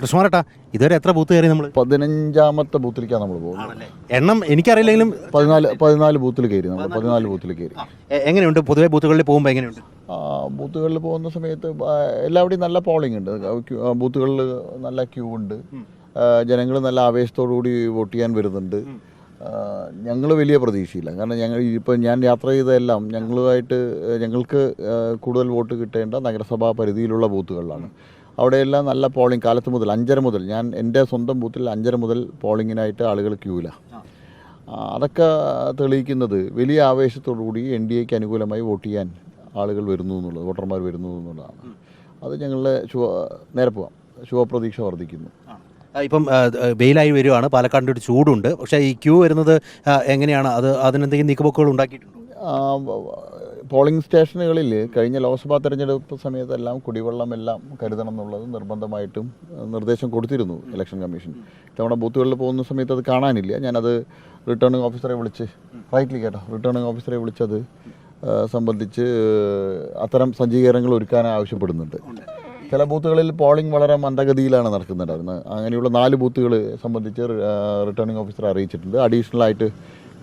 കൃഷ്ണമാരട്ടാ ഇതുവരെ എത്ര ബൂത്ത് കയറി നമ്മൾ? 15ാമത്തെ ബൂത്തിലേക്കാണ് നമ്മൾ പോകുന്നത്. എണ്ണം എനിക്കറിയില്ലെങ്കിലും 14 ബൂത്തിൽ കയറി. നമ്മൾ 14 ബൂത്തിൽ കയറി. എങ്ങനെയുണ്ട് പൊതുവെ ബൂത്തുകളിൽ പോകുമ്പോൾ എങ്ങനെയുണ്ട്? ബൂത്തുകളിൽ പോകുന്ന സമയത്ത് എല്ലാവിടെയും നല്ല പോളിംഗ് ഉണ്ട്. ബൂത്തുകളിൽ നല്ല ക്യൂ ഉണ്ട്. ജനങ്ങൾ നല്ല ആവേശത്തോടു കൂടി വോട്ട് ചെയ്യാൻ വരുന്നുണ്ട്. ഞങ്ങൾ വലിയ പ്രതീക്ഷയില്ല. കാരണം ഇപ്പം ഞാൻ യാത്ര ചെയ്തതെല്ലാം ഞങ്ങൾക്ക് കൂടുതൽ വോട്ട് കിട്ടേണ്ട നഗരസഭാ പരിധിയിലുള്ള ബൂത്തുകളിലാണ്. അവിടെയെല്ലാം നല്ല പോളിംഗ് കാലത്ത് മുതൽ 5:30 മുതൽ എൻ്റെ സ്വന്തം ബൂത്തിൽ 5:30 മുതൽ പോളിങ്ങിനായിട്ട് ആളുകൾ ക്യൂവിലാണ്. അതൊക്കെ തെളിയിക്കുന്നത് വലിയ ആവേശത്തോടുകൂടി NDAക്ക് അനുകൂലമായി വോട്ട് ചെയ്യാൻ ആളുകൾ വരുന്നു എന്നുള്ളത്, വോട്ടർമാർ വരുന്നു എന്നുള്ളതാണ്. അത് ഞങ്ങളുടെ നേരെ പോവാം, ശുഭപ്രതീക്ഷ വർദ്ധിക്കുന്നു. ഇപ്പം വെയിലായി വരുവാണ്, പാലക്കാടിൻ്റെ ഒരു ചൂടുണ്ട്. പക്ഷേ ഈ ക്യൂ വരുന്നത് എങ്ങനെയാണ്? അതിനെന്തെങ്കിലും നീക്കുപോക്കുകൾ ഉണ്ടാക്കിയിട്ടുണ്ടോ? പോളിംഗ് സ്റ്റേഷനുകളിൽ കഴിഞ്ഞ ലോക്സഭാ തെരഞ്ഞെടുപ്പ് സമയത്തെല്ലാം കുടിവെള്ളം എല്ലാം കരുതണം എന്നുള്ളത് നിർബന്ധമായിട്ടും നിർദ്ദേശം കൊടുത്തിരുന്നു ഇലക്ഷൻ കമ്മീഷൻ. ഇത്തവണ ബൂത്തുകളിൽ പോകുന്ന സമയത്ത് അത് കാണാനില്ല. ഞാനത് റിട്ടേണിംഗ് ഓഫീസറെ വിളിച്ചത് സംബന്ധിച്ച് അത്തരം സജ്ജീകരണങ്ങൾ ഒരുക്കാൻ ആവശ്യപ്പെടുന്നുണ്ട്. ചില ബൂത്തുകളിൽ പോളിംഗ് വളരെ മന്ദഗതിയിലാണ് നടക്കുന്നുണ്ടായിരുന്നത്. അങ്ങനെയുള്ള 4 ബൂത്തുകൾ സംബന്ധിച്ച് റിട്ടേണിംഗ് ഓഫീസറെ അറിയിച്ചിട്ടുണ്ട്. അഡീഷണലായിട്ട്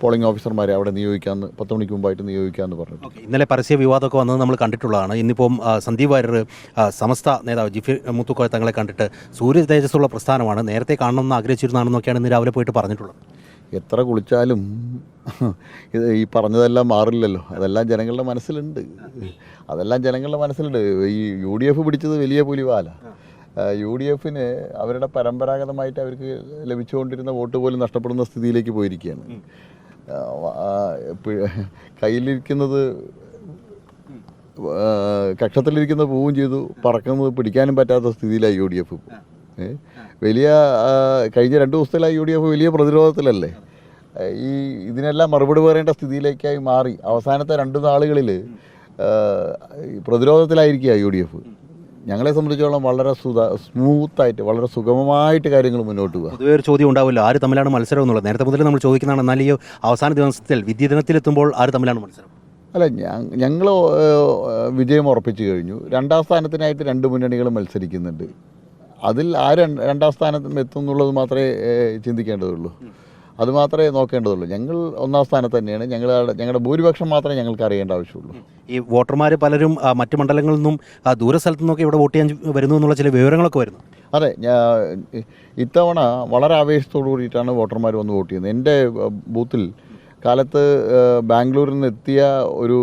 പോളിംഗ് ഓഫീസർമാരെ അവിടെ 10 മണിക്ക് മുമ്പായിട്ട് നിയോഗിക്കാമെന്ന് പറഞ്ഞു. ഇന്നലെ പരസ്യ വിവാദമൊക്കെ വന്നത് നമ്മൾ കണ്ടിട്ടുള്ളതാണ്. ഇന്നിപ്പം സന്ദീപ് വാര്യർ സമസ്ത നേതാവ് ജിഫിർ മുത്തുക്കോയ തങ്ങളെ കണ്ടിട്ട് സൂര്യ തേജസ്സുള്ള പ്രസ്ഥാനമാണ്, നേരത്തെ കാണണമെന്ന് ആഗ്രഹിച്ചിരുന്നതാണെന്നൊക്കെയാണ് ഇന്ന് രാവിലെ പോയിട്ട് പറഞ്ഞിട്ടുള്ളത്. എത്ര കുളിച്ചാലും ഈ പറഞ്ഞതെല്ലാം മാറില്ലല്ലോ. അതെല്ലാം ജനങ്ങളുടെ മനസ്സിലുണ്ട്. ഈ UDF പിടിച്ചത് വലിയ പുലിവാല. UDFന് അവരുടെ പരമ്പരാഗതമായിട്ട് അവർക്ക് ലഭിച്ചുകൊണ്ടിരുന്ന വോട്ട് പോലും നഷ്ടപ്പെടുന്ന സ്ഥിതിയിലേക്ക് പോയിരിക്കുകയാണ്. കയ്യിലിരിക്കുന്നത് കക്ഷത്തിലിരിക്കുന്ന പൂവും ചെയ്തു, പറക്കുന്നത് പിടിക്കാനും പറ്റാത്ത സ്ഥിതിയിലായി UDF. കഴിഞ്ഞ 2 ദിവസത്തിലായി UDF വലിയ പ്രതിരോധത്തിലല്ലേ. ഇതിനെല്ലാം മറുപടി പറയേണ്ട സ്ഥിതിയിലേക്കായി മാറി. അവസാനത്തെ 2 നാളുകളിൽ പ്രതിരോധത്തിലായിരിക്കുക UDF. ഞങ്ങളെ സംബന്ധിച്ചോളം വളരെ സ്മൂത്തായിട്ട്, വളരെ സുഗമമായിട്ട് കാര്യങ്ങൾ മുന്നോട്ട് പോകുക. പൊതുവെ ഒരു ചോദ്യം ഉണ്ടാവില്ല, ആര് തമ്മിലാണ് മത്സരം എന്നുള്ളത്. നേരത്തെ മുതൽ നമ്മൾ ചോദിക്കുന്നതാണ്. എന്നാൽ ഈ അവസാന ദിവസത്തിൽ വിദ്യാദിനത്തിലെത്തുമ്പോൾ ആര് തമ്മിലാണ് മത്സരം? അല്ല, ഞങ്ങൾ വിജയം ഉറപ്പിച്ചു കഴിഞ്ഞു. 2ാം സ്ഥാനത്തിനായിട്ട് 2 മുന്നണികളും മത്സരിക്കുന്നുണ്ട്. അതിൽ ആര് 2ാം സ്ഥാനത്ത് എത്തും എന്നുള്ളത് മാത്രമേ ചിന്തിക്കേണ്ടതുള്ളൂ, അത് മാത്രമേ നോക്കേണ്ടതുള്ളൂ. ഞങ്ങൾ 1ാം സ്ഥാനത്ത് തന്നെയാണ്. ഞങ്ങളുടെ ഭൂരിപക്ഷം മാത്രമേ ഞങ്ങൾക്ക് അറിയേണ്ട ആവശ്യമുള്ളൂ. ഈ വോട്ടർമാർ പലരും മറ്റ് മണ്ഡലങ്ങളിൽ നിന്നും ദൂരസ്ഥലത്തു നിന്നൊക്കെ ഇവിടെ വോട്ട് ചെയ്യാൻ വരുന്നു എന്നുള്ള ചില വിവരങ്ങളൊക്കെ വരുന്നു. അതെ, ഇത്തവണ വളരെ ആവേശത്തോടു കൂടിയിട്ടാണ് വോട്ടർമാർ വന്ന് വോട്ട് ചെയ്യുന്നത്. എൻ്റെ ബൂത്തിൽ കാലത്ത് ബാംഗ്ലൂരിൽ നിന്ന് എത്തിയ ഒരു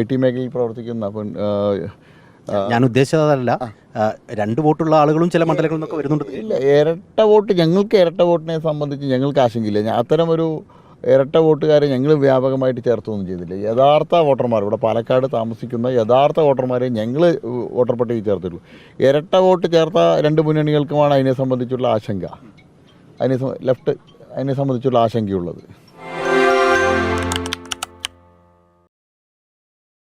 IT മേഖലയിൽ പ്രവർത്തിക്കുന്ന ഞാൻ ഉദ്ദേശിച്ചതല്ല, 2 വോട്ടുള്ള ആളുകളും ചില മണ്ഡലങ്ങളിൽ നിന്നൊക്കെ വരുന്നുണ്ട്. ഇല്ല, ഞങ്ങൾക്ക് ഇരട്ട വോട്ടിനെ സംബന്ധിച്ച് ഞങ്ങൾക്ക് ആശങ്കയില്ല. അത്തരം ഒരു ഇരട്ട വോട്ടുകാരെ ഞങ്ങൾ വ്യാപകമായിട്ട് ചേർത്തൊന്നും ചെയ്തില്ല. യഥാർത്ഥ വോട്ടർമാർ, ഇവിടെ പാലക്കാട് താമസിക്കുന്ന യഥാർത്ഥ വോട്ടർമാരെ ഞങ്ങൾ വോട്ടർ പട്ടികയിൽ ചേർത്തിട്ടുള്ളൂ. ഇരട്ട വോട്ട് ചേർത്ത 2 മുന്നണികൾക്കുമാണ് അതിനെ സംബന്ധിച്ചുള്ള ആശങ്കയുള്ളത്.